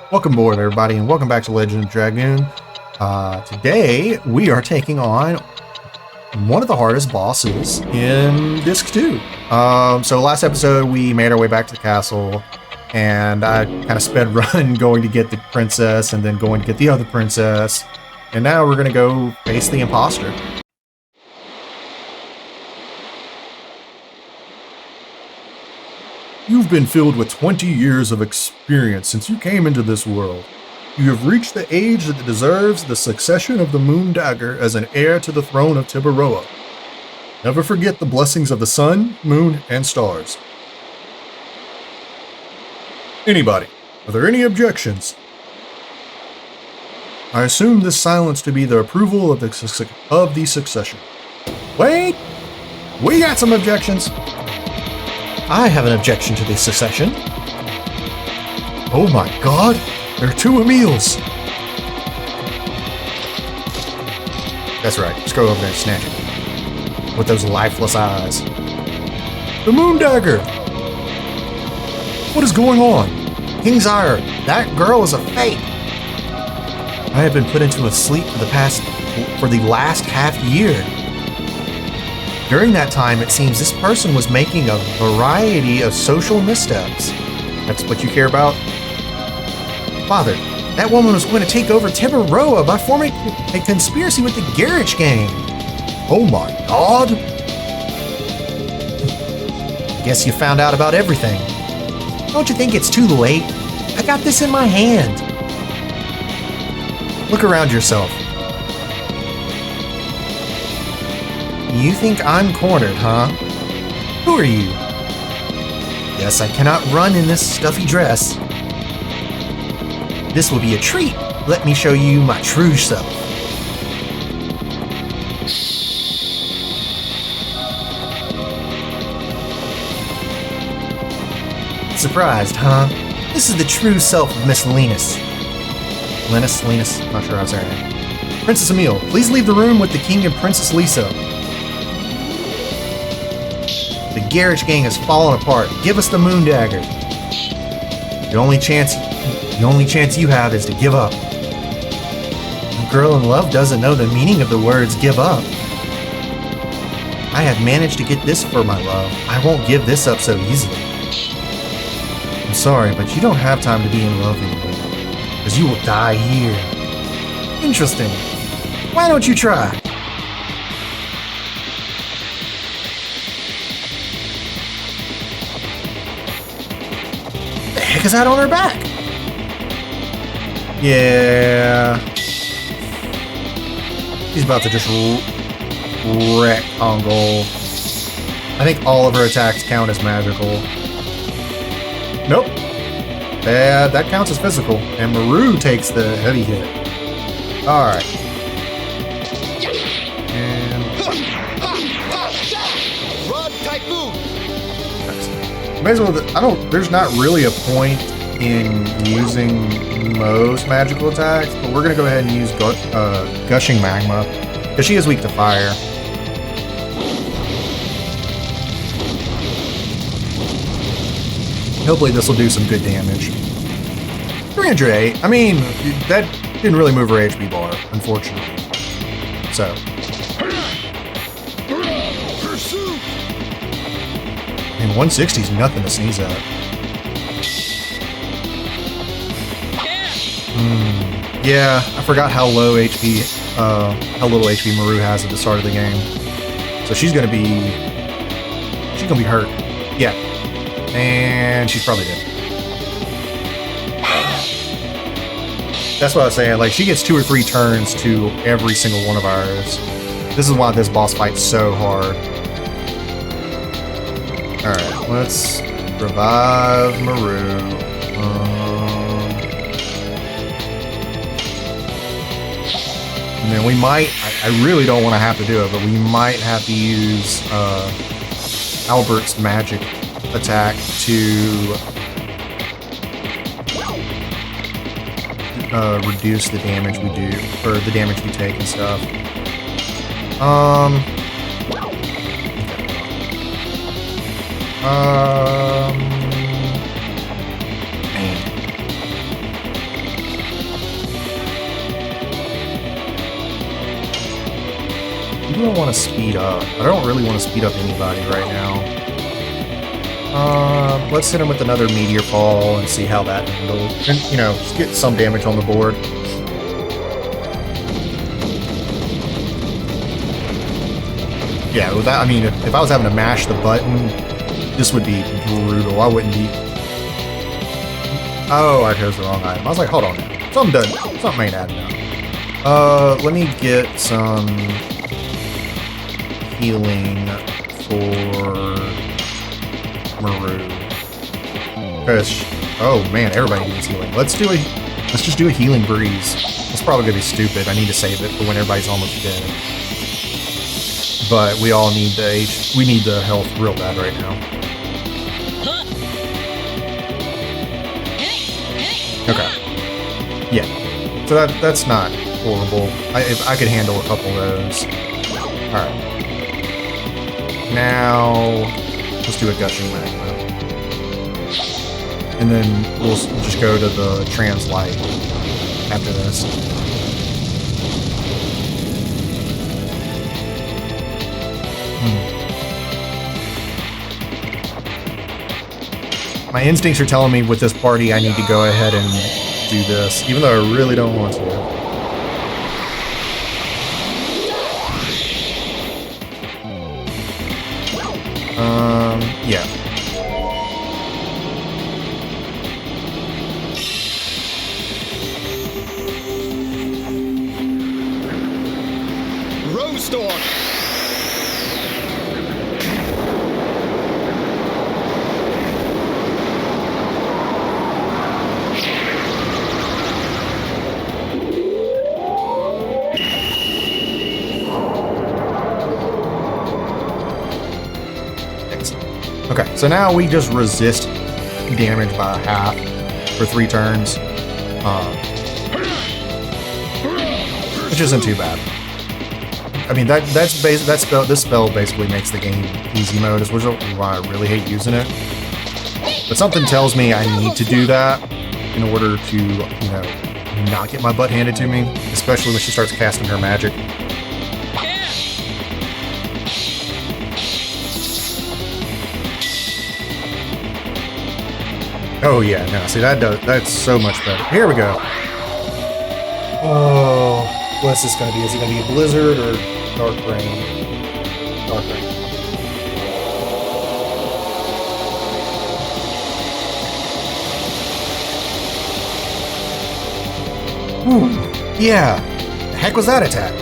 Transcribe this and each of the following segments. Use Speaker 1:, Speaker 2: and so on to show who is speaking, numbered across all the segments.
Speaker 1: Welcome aboard, everybody, and welcome back to Legend of Dragoon. Today, we are taking on one of the hardest bosses in Disc 2. So last episode, we made our way back to the castle, and I kind of sped run going to get the princess, and then going to get the other princess. And now we're going to go face the imposter. You've been filled with 20 years of experience since you came into this world. You have reached the age that deserves the succession of the Moon Dagger as an heir to the throne of Tiburoa. Never forget the blessings of the sun, moon, and stars. Anybody, are there any objections? I assume this silence to be the approval of the succession. Wait! We got some objections! I have an objection to the succession. Oh my god, there are two Emils! That's right, just go over there and snatch it. With those lifeless eyes. The Moon Dagger! What is going on? King's Ire, that girl is a fake! I have been put into a sleep for the last half year. During that time, it seems this person was making a variety of social missteps. That's what you care about? Father, that woman was going to take over Tiburoa by forming a conspiracy with the Garage Gang. Oh my god! Guess you found out about everything. Don't you think it's too late? I got this in my hand. Look around yourself. You think I'm cornered, huh? Who are you? Yes, I cannot run in this stuffy dress. This will be a treat. Let me show you my true self. Surprised, huh? This is the true self of Miss Linus. Linus? Not sure how to say her name. Princess Emil, please leave the room with the King and Princess Lisa. The Garage Gang has fallen apart. Give us the Moon Dagger. The only chance you have is to give up. A girl in love doesn't know the meaning of the words give up. I have managed to get this for my love. I won't give this up so easily. I'm sorry, but you don't have time to be in love anymore, because you will die here. Interesting. Why don't you try? Is that on her back? Yeah. She's about to just wreck Hongol. I think all of her attacks count as magical. Nope. That counts as physical. And Maru takes the heavy hit. Alright. And
Speaker 2: Rod Typhoon!
Speaker 1: may as well, there's not really a point in using most magical attacks, but we're going to go ahead and use Gushing Magma, because she is weak to fire. Hopefully this will do some good damage. 308, I mean, that didn't really move her HP bar, unfortunately. So. I mean, 160 is nothing to sneeze at. Yeah, I forgot how low HP, how little HP Maru has at the start of the game. So she's gonna be hurt. Yeah, and she's probably dead. That's what I was saying. Like, she gets 2 or 3 turns to every single one of ours. This is why this boss fight's so hard. Alright, let's revive Maru. And then we might, I really don't want to have to do it, but we might have to use Albert's magic attack to reduce the damage we do, or the damage we take and stuff. do I want to speed up? I don't really want to speed up anybody right now. Let's hit him with another meteor fall and see how that handles. And, you know, just get some damage on the board. Yeah, with that, I mean, if I was having to mash the button, this would be brutal. I wouldn't be... Oh, I chose the wrong item. I was like, hold on now. Something ain't adding up. Let me get some healing for Maru. Cause, oh man, everybody needs healing. Let's just do a healing breeze. It's probably gonna be stupid. I need to save it for when everybody's almost dead. But we all need we need the health real bad right now. Okay. Yeah. So that's not horrible. I could handle a couple of those. Alright. Now, let's do a gushing magma. And then we'll just go to the translite after this. My instincts are telling me with this party I need to go ahead and do this, even though I really don't want to. Yeah.
Speaker 2: Rose Storm.
Speaker 1: Okay, so now we just resist damage by half for 3 turns, which isn't too bad. I mean, this spell basically makes the game easy mode, which is why I really hate using it. But something tells me I need to do that in order to, you know, not get my butt handed to me, especially when she starts casting her magic. Oh yeah, no, see that's so much better. Here we go. Oh, what's this gonna be? Is it gonna be a blizzard or dark rain? Dark rain. Ooh, yeah. The heck was that attack?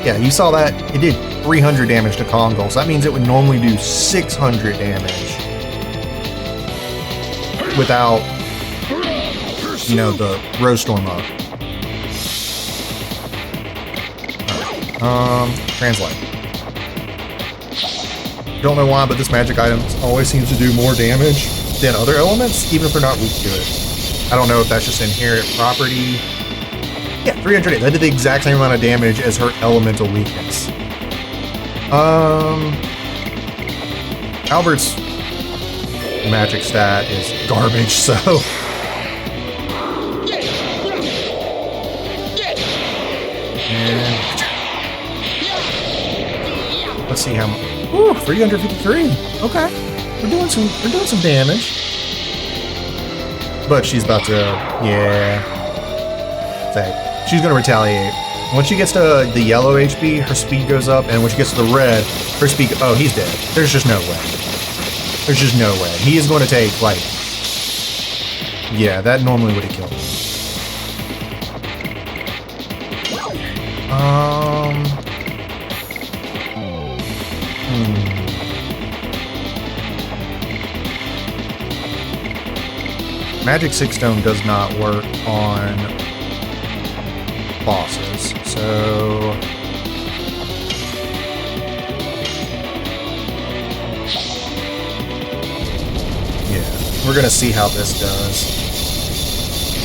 Speaker 1: Yeah, you saw that. It did 300 damage to Kongol, so that means it would normally do 600 damage. Without, you know, the Rose Storm up. Alright, translate. Don't know why, but this magic item always seems to do more damage than other elements, even if they're not weak to it. I don't know if that's just inherent property. Yeah, 300. That did the exact same amount of damage as her elemental weakness. Albert's magic stat is garbage, so and let's see how much. Ooh, 353. Okay, we're doing some damage, but she's about to, yeah, she's gonna retaliate. When she gets to the yellow HP, her speed goes up, and when she gets to the red, her speed. Oh, he's dead. There's just no way. There's just no way. He is going to take, like... Yeah, that normally would have killed him. Magic 6 Stone does not work on bosses, so... We're gonna see how this does.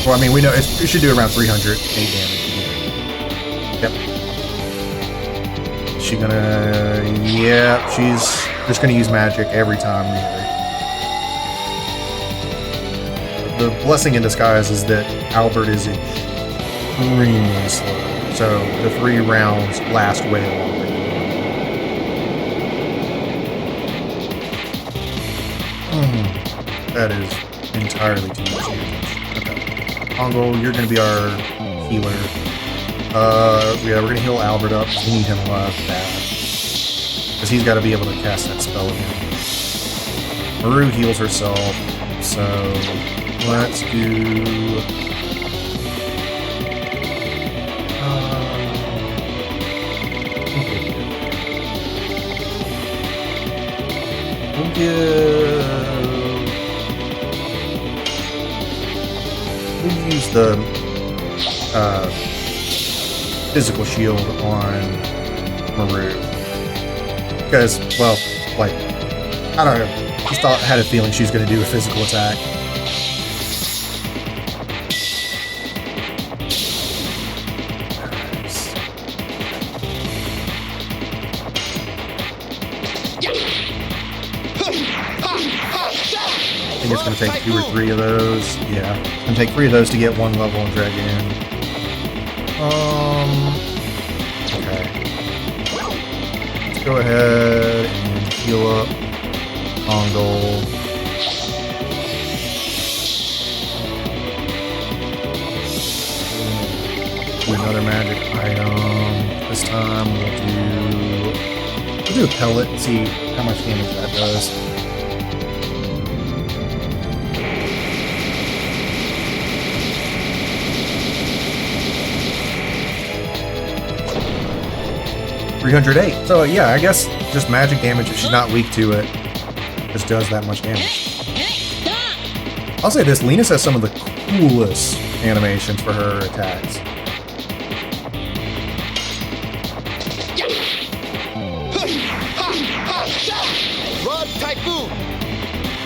Speaker 1: Well, I mean, we know it should do around 308 damage. Yep. She gonna... Yeah, she's just gonna use magic every time we hit her. The blessing in disguise is that Albert is extremely slow, so the 3 rounds last way longer. That is entirely too much damage. Okay. Pongo, you're gonna be our healer. Yeah, we're gonna heal Albert up. We need him alive bad. Because he's got to be able to cast that spell again. Maru heals herself, so let's do... We'll use the physical shield on Maru. Because, well, like, I don't know. Just had a feeling she was going to do a physical attack. I think it's going to take 2 or 3 of those. Yeah, it's going to take 3 of those to get 1 level in Dragoon. Okay. Let's go ahead and heal up Pongo. Do another magic item. This time we'll do a pellet and see how much damage that does. $308. So yeah, I guess just magic damage if she's not weak to it just does that much damage. I'll say this, Linus has some of the coolest animations for her attacks.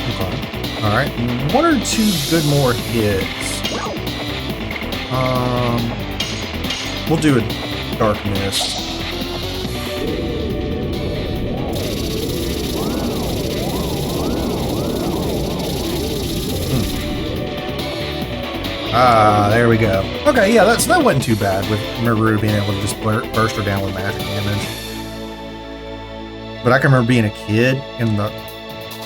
Speaker 1: Okay. Alright, 1 or 2 good more hits. We'll do a Dark Mist. Ah, there we go. Okay, yeah, that wasn't too bad with Maru being able to just burst her down with magic damage. But I can remember being a kid in the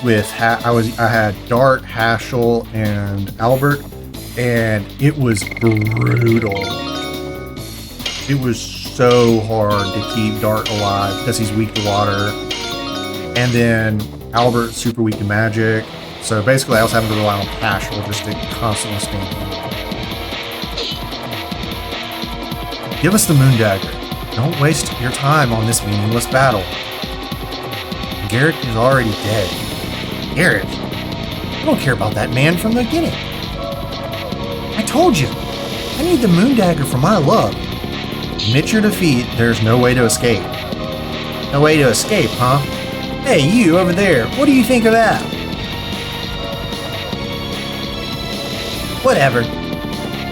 Speaker 1: I had Dart, Haschel, and Albert, and it was brutal. It was so hard to keep Dart alive because he's weak to water, and then Albert's super weak to magic. So basically, I was having to rely on Haschel just to constantly stand. Give us the Moon Dagger. Don't waste your time on this meaningless battle. Garrett is already dead. Garrett? I don't care about that man from the beginning. I told you. I need the Moon Dagger for my love. Admit your defeat, there's no way to escape. No way to escape, huh? Hey, you over there, what do you think of that? Whatever.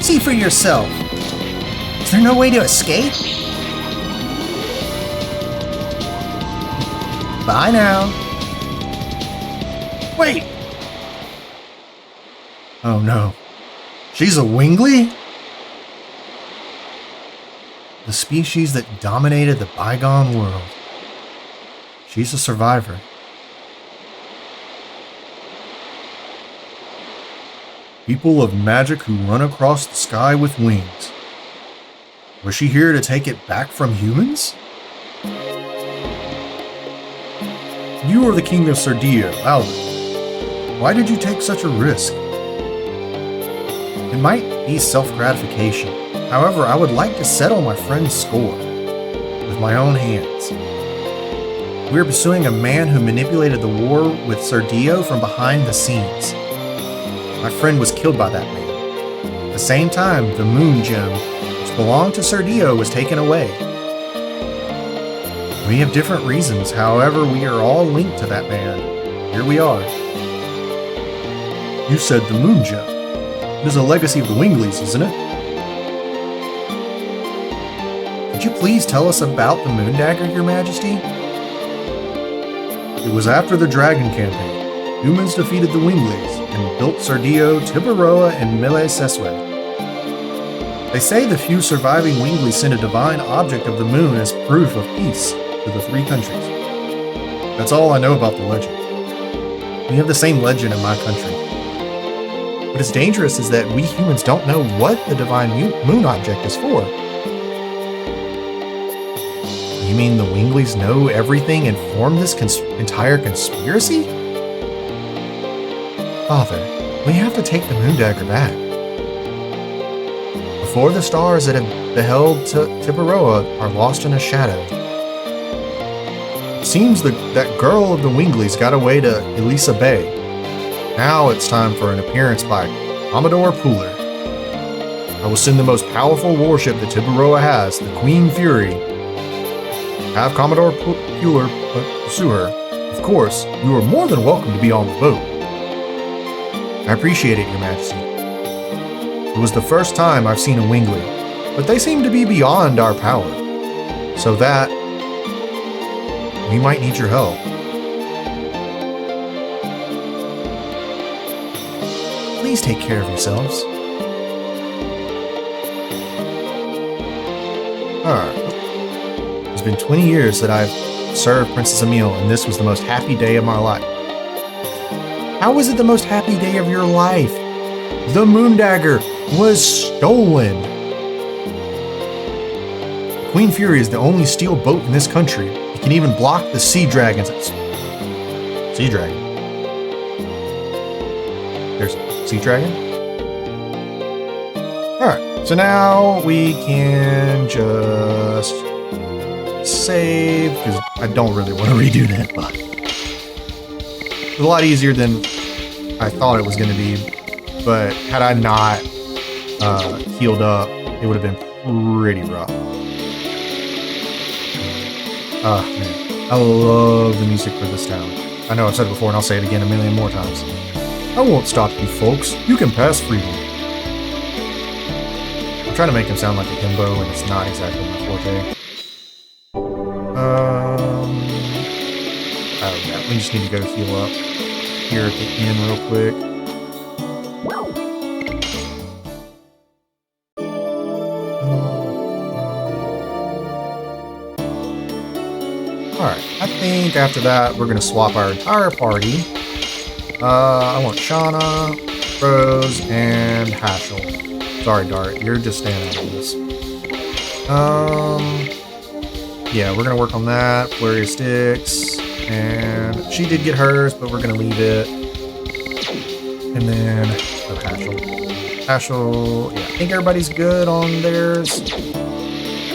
Speaker 1: See for yourself. Is there no way to escape? Bye now. Wait! Oh no. She's a Wingly? The species that dominated the bygone world. She's a survivor. People of magic who run across the sky with wings. Was she here to take it back from humans? You are the king of Sardia, Albert. Why did you take such a risk? It might be self-gratification. However, I would like to settle my friend's score with my own hands. We are pursuing a man who manipulated the war with Sardio from behind the scenes. My friend was killed by that man. At the same time, the Moon Gem, which belonged to Sardio, was taken away. We have different reasons, however, we are all linked to that man. Here we are. You said the Moon Gem. It is a legacy of the Wingleys, isn't it? Could you please tell us about the Moon Dagger, Your Majesty? It was after the Dragon campaign. Humans defeated the Wingleys and built Sardio, Tibaroa, and Mele Seswe. They say the few surviving Wingleys sent a divine object of the moon as proof of peace to the 3 countries. That's all I know about the legend. We have the same legend in my country. What is dangerous is that we humans don't know what the divine moon object is for. You mean the Wingleys know everything and formed this entire conspiracy? Father, we have to take the moon dagger back. Before the stars that have beheld Tiparoa are lost in a shadow. It seems that girl of the Wingleys got away to Elisa Bay. Now it's time for an appearance by Commodore Pooler. I will send the most powerful warship that Tiparoa has, the Queen Fury. Have Commodore Pooler pursue her. Of course, you are more than welcome to be on the boat. I appreciate it, Your Majesty. It was the first time I've seen a Wingley, but they seem to be beyond our power. So that we might need your help. Please take care of yourselves. Alright. It's been 20 years that I've served Princess Emile, and this was the most happy day of my life. How was it the most happy day of your life? The moon dagger was stolen. Queen Fury is the only steel boat in this country. It can even block the sea dragons. Sea dragon? There's a sea dragon? Alright, so now we can just save, because I don't really want to redo that, but it's a lot easier than I thought it was going to be, but had I not healed up, it would have been pretty rough. Man, I love the music for this town. I know I've said it before and I'll say it again a million more times. I won't stop you folks. You can pass freely. I'm trying to make him sound like a himbo, and it's not exactly my forte. Oh yeah, we just need to go heal up here at the end real quick. Alright, I think after that we're going to swap our entire party. I want Shauna, Rose, and Hashel. Sorry, Dart, you're just staying out of this. Yeah, we're going to work on that. Flurry of Sticks. And she did get hers, but we're going to leave it. And then, Hashel. Hashel, yeah, I think everybody's good on theirs.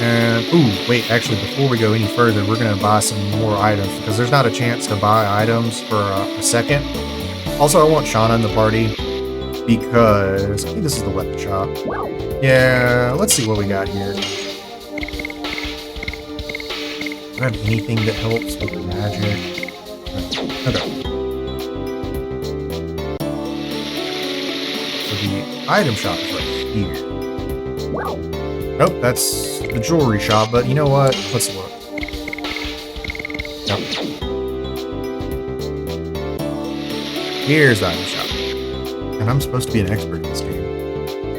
Speaker 1: And, ooh, wait, actually, before we go any further, we're going to buy some more items, because there's not a chance to buy items for a second. Also, I want Shauna in the party, because I think this is the weapon shop. Yeah, let's see what we got here. Do I have anything that helps with magic? Okay. So the item shop is right here. Nope, that's the jewelry shop, but you know what? Let's look. Nope. Here's the item shop. And I'm supposed to be an expert in this game.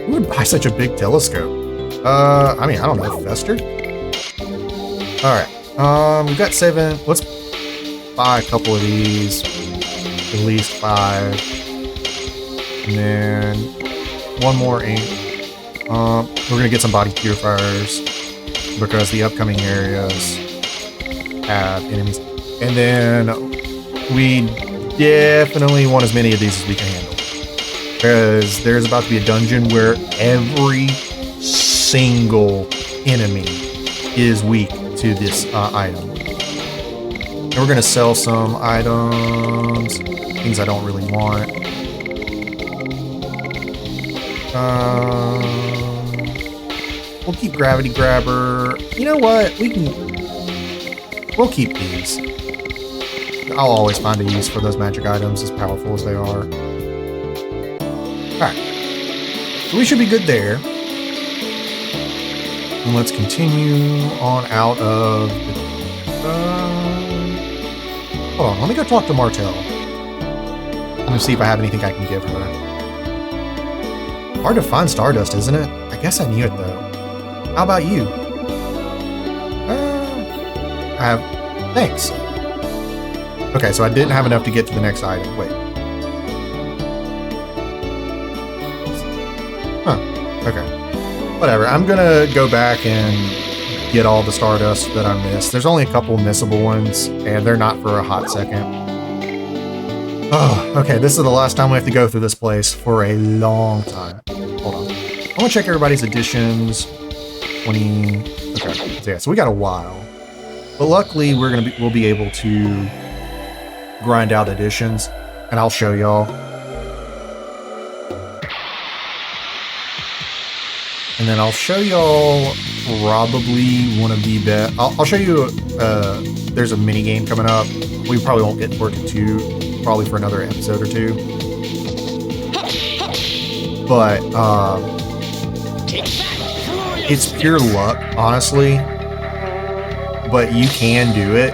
Speaker 1: Who would buy such a big telescope? I mean, I don't know, Fester? Alright, we've got 7. Let's buy a couple of these. At least 5. And then one more ink. We're gonna get some body purifiers because the upcoming areas have enemies. And then we definitely want as many of these as we can handle, because there's about to be a dungeon where every single enemy is weak to this item. And we're gonna sell some items, things I don't really want. We'll keep Gravity Grabber. You know what? We'll keep these. I'll always find a use for those magic items, as powerful as they are. Alright. So we should be good there. And let's continue on out of the... hold on, let me go talk to Martell. Let me see if I have anything I can give her. Hard to find Stardust, isn't it? I guess I knew it, though. How about you? I have... thanks. Okay, so I didn't have enough to get to the next item. Wait. Okay. Whatever. I'm gonna go back and get all the Stardust that I missed. There's only a couple missable ones, and they're not for a hot second. Oh, okay. This is the last time we have to go through this place for a long time. Hold on. I want to check everybody's additions. 20. Okay. So yeah, so we got a while. But luckily, we'll be able to grind out additions, and I'll show y'all. And then I'll show y'all probably one of the best. I'll show you. There's a mini game coming up. We probably won't get to work to probably for another episode or two. But it's pure luck, honestly. But you can do it.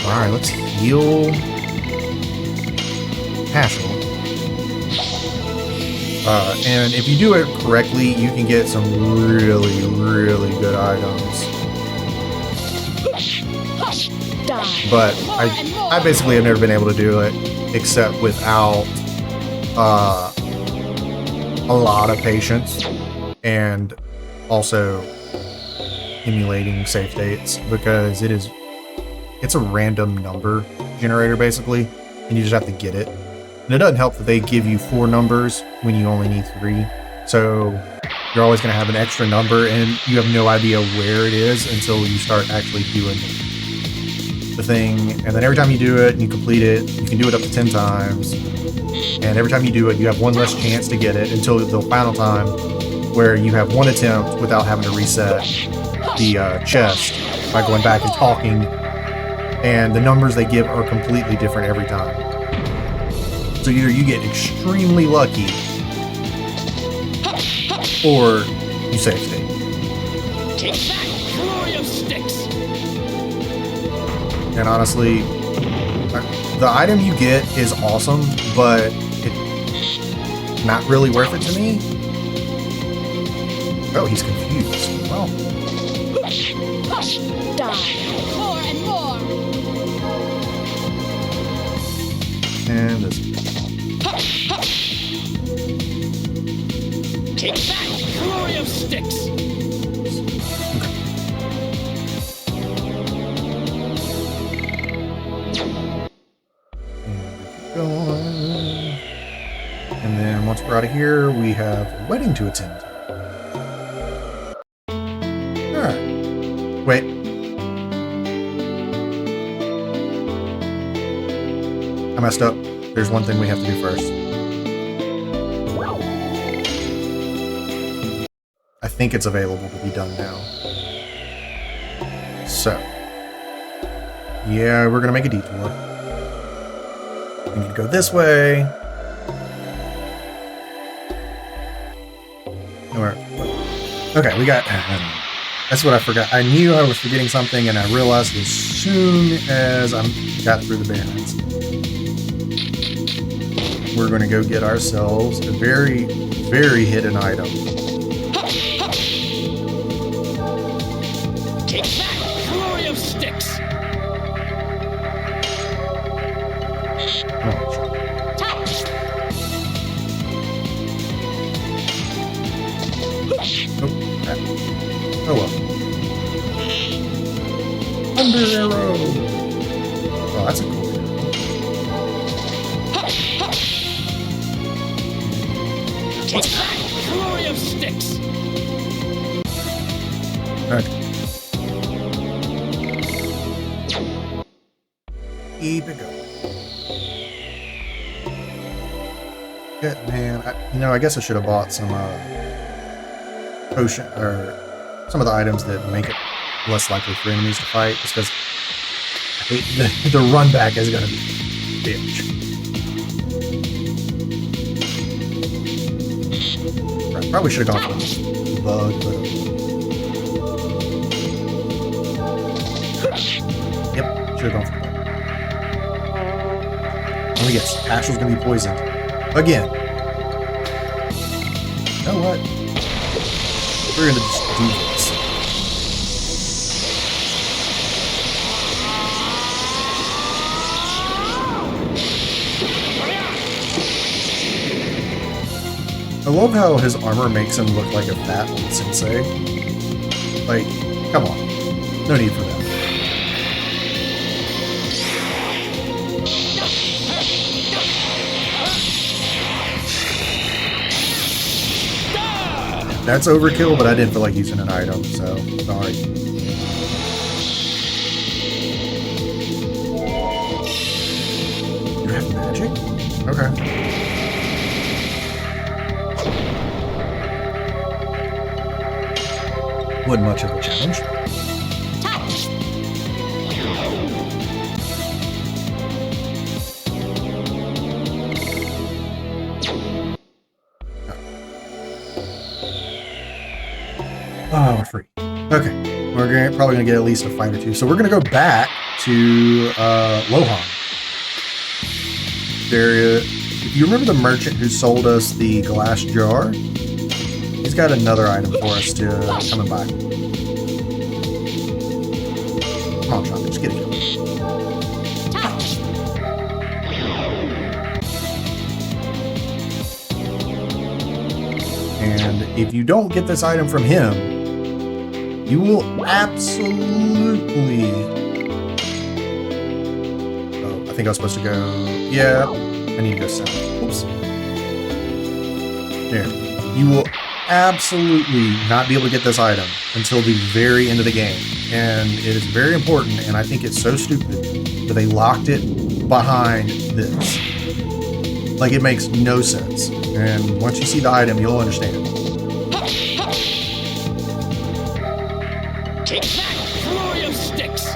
Speaker 1: All right, let's heal Haschel. And if you do it correctly, you can get some really, really good items. But I basically have never been able to do it except without a lot of patience and also emulating save states, because it's a random number generator basically, and you just have to get it. And it doesn't help that they give you 4 numbers when you only need 3. So you're always going to have an extra number, and you have no idea where it is until you start actually doing the thing. And then every time you do it and you complete it, you can do it up to 10 times. And every time you do it, you have one less chance to get it until the final time, where you have one attempt without having to reset the chest by going back and talking. And the numbers they give are completely different every time. So either you get extremely lucky, or you save state.
Speaker 2: Take that, flurry of sticks.
Speaker 1: And honestly, the item you get is awesome, but it's not really worth it to me. Oh, he's confused. Well.
Speaker 2: Hush, die. More and more.
Speaker 1: And this.
Speaker 2: Take that, flurry of sticks.
Speaker 1: And then once we're out of here, we have a wedding to attend. Alright. Wait. I messed up. There's one thing we have to do first. I think it's available to be done now. So. Yeah, we're gonna make a detour. We need to go this way. Okay, we got... That's what I forgot. I knew I was forgetting something, and I realized as soon as I got through the bands. We're going to go get ourselves a very, very hidden item.
Speaker 2: Take that, flurry of sticks.
Speaker 1: Oh, crap. Oh well. Thunder arrow! Oh, that's a cool arrow.
Speaker 2: Take that, flurry of sticks.
Speaker 1: Okay. Keep it going. Good, man. I guess I should have bought some potion or some of the items that make it less likely for enemies to fight, just because I hate the run back is gonna be a bitch. Right, probably should have gone for the bug, but yep, should have gone for the bug. Oh yes, Haschel's gonna be poisoned again. You know what? We're gonna just do this. I love how his armor makes him look like a fat old sensei. Like, come on. No need for that. That's overkill, but I didn't feel like using an item, so sorry. You have magic? Okay. Wasn't much of a challenge. Oh, we're free. Okay, we're probably gonna get at least a fight or two. So we're gonna go back to Lohan. There, if you remember the merchant who sold us the glass jar, he's got another item for us to come and buy. Come on, Sean, just get it. And if you don't get this item from him, you will absolutely... Oh, I think I was supposed to go... Yeah, I need to go south. Oops. There. You will absolutely not be able to get this item until the very end of the game. And it is very important, and I think it's so stupid that they locked it behind this. Like, it makes no sense. And once you see the item, you'll understand.
Speaker 2: Take that, flurry of sticks!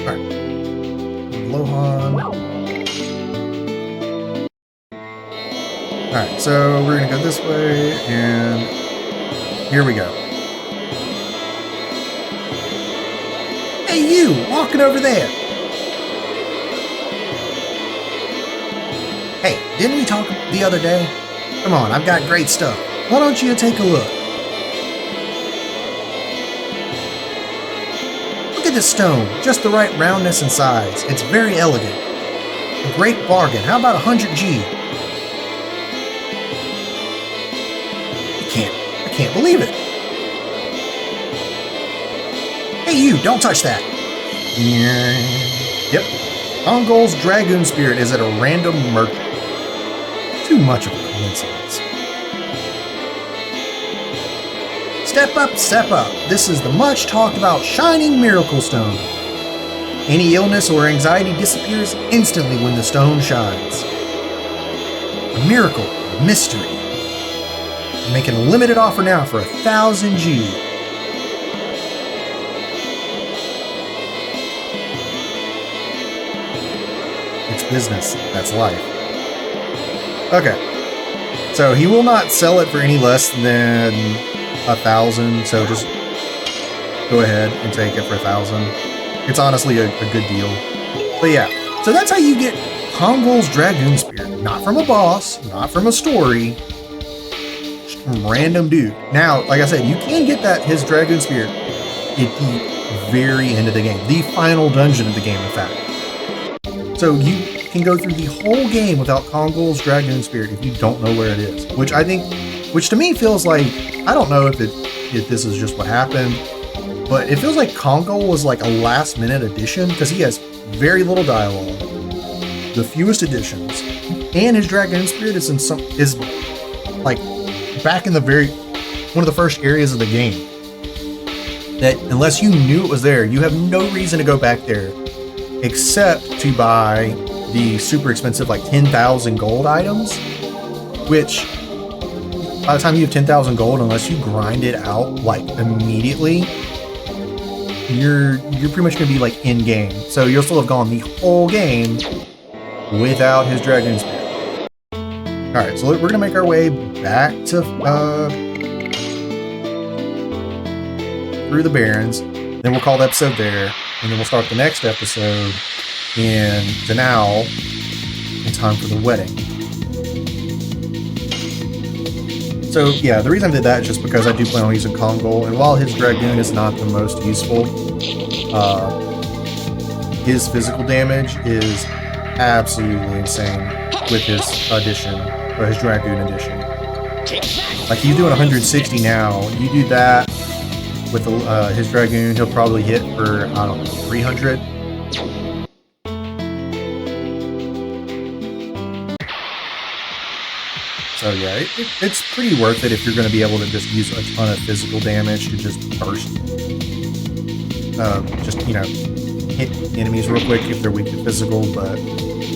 Speaker 1: Alright. Lohan. Alright, so we're gonna go this way, and here we go. Hey, you! Walking over there! Hey, didn't we talk the other day? Come on, I've got great stuff. Why don't you take a look? Look at this stone, just the right roundness and size. It's very elegant. A great bargain. How about 100 G? I can't believe it. Hey, you! Don't touch that. Yep. Ongol's Dragoon Spirit is at a random merchant. Too much of a coincidence. Step up, step up. This is the much talked about Shining Miracle Stone. Any illness or anxiety disappears instantly when the stone shines. A miracle, a mystery. I'm making a limited offer now for 1,000 G. It's business. That's life. Okay. So he will not sell it for any less than 1,000. So just go ahead and take it for 1,000. It's honestly a good deal. But yeah. So that's how you get Hongol's Dragoon Spirit. Not from a boss. Not from a story. Just from random dude. Now, like I said, you can get his Dragoon Spirit at the very end of the game. The final dungeon of the game, in fact. So you can go through the whole game without Kongol's Dragoon Spirit if you don't know where it is. Which to me feels like, I don't know if this is just what happened, but it feels like Kongol was like a last minute addition because he has very little dialogue, the fewest additions, and his Dragoon Spirit is like back in one of the first areas of the game. That unless you knew it was there, you have no reason to go back there except to buy the super expensive like 10,000 gold items, which by the time you have 10,000 gold, unless you grind it out like immediately, you're pretty much gonna be like in game. So you'll still have gone the whole game without his Dragoon Spirit. All right, so we're gonna make our way back to through the Barrens. Then we'll call the episode there, and then we'll start the next episode in Danao in time for the wedding. So yeah, the reason I did that is just because I do plan on using Kongol, and while his Dragoon is not the most useful, his physical damage is absolutely insane with his edition, or his Dragoon edition. Like, he's doing 160 now. You do that with his Dragoon, he'll probably hit for, I don't know, 300. So yeah, it's pretty worth it if you're going to be able to just use a ton of physical damage to just burst. Just, you know, hit enemies real quick if they're weak to physical, but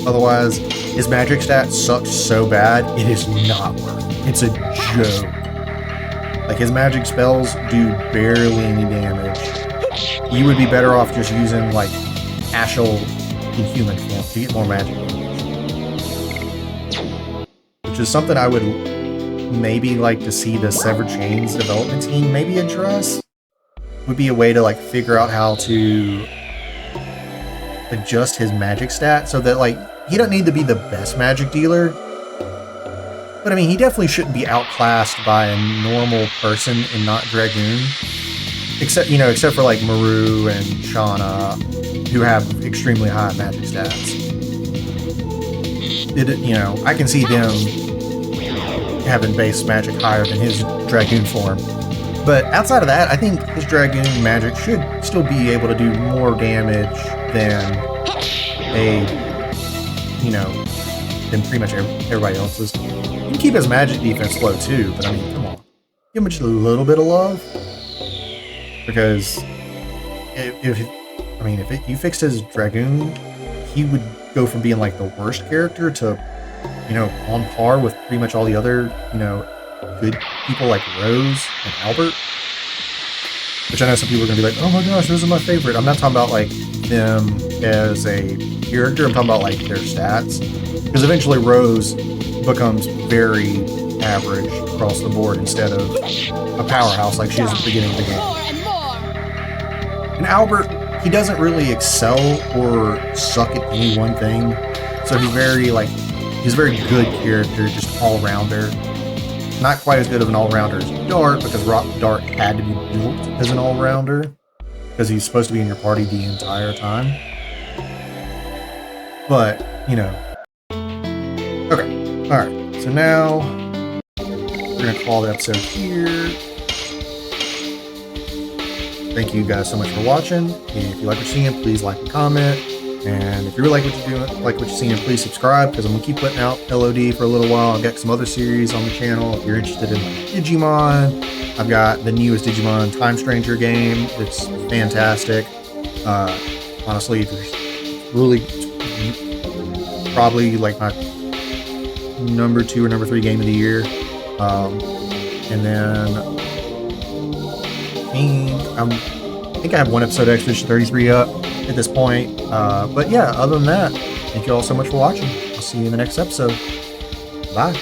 Speaker 1: otherwise, his magic stat sucks so bad, it is not worth it. It's a joke. Like, his magic spells do barely any damage. You would be better off just using, like, Ashel in human form to get more magic damage. Which is something I would maybe like to see the Severed Chains development team maybe address. Would be a way to, like, figure out how to adjust his magic stat so that, like, he doesn't need to be the best magic dealer, but I mean, he definitely shouldn't be outclassed by a normal person and not Dragoon. Except for like Maru and Shauna, who have extremely high magic stats. I can see them having base magic higher than his Dragoon form. But outside of that, I think his Dragoon magic should still be able to do more damage than than pretty much everybody else's. You can keep his magic defense low too, but I mean, come on. Give him just a little bit of love. Because if you fixed his Dragoon, he would go from being like the worst character to, on par with pretty much all the other, good people like Rose and Albert. Which I know some people are going to be like, oh my gosh, those are my favorite. I'm not talking about like them as a character, I'm talking about like their stats. Because eventually Rose becomes very average across the board instead of a powerhouse like she is at the beginning of the game. And Albert, he doesn't really excel or suck at any one thing. So he's a very good character, just all-rounder. Not quite as good of an all-rounder as Dart, because Dart had to be built as an all-rounder, because he's supposed to be in your party the entire time. But, Okay, alright. So now, we're going to call the episode here. Thank you guys so much for watching. If you like what you're seeing, please like and comment. And if you really like what you're seeing, please subscribe, because I'm going to keep putting out LOD for a little while. I've got some other series on the channel. If you're interested in Digimon, I've got the newest Digimon Time Stranger game. It's fantastic. Honestly, it's probably like my number 2 or number 3 game of the year. And then I think I have one episode of Expedition 33 up at this point. But yeah, other than that, thank you all so much for watching. I'll see you in the next episode. Bye.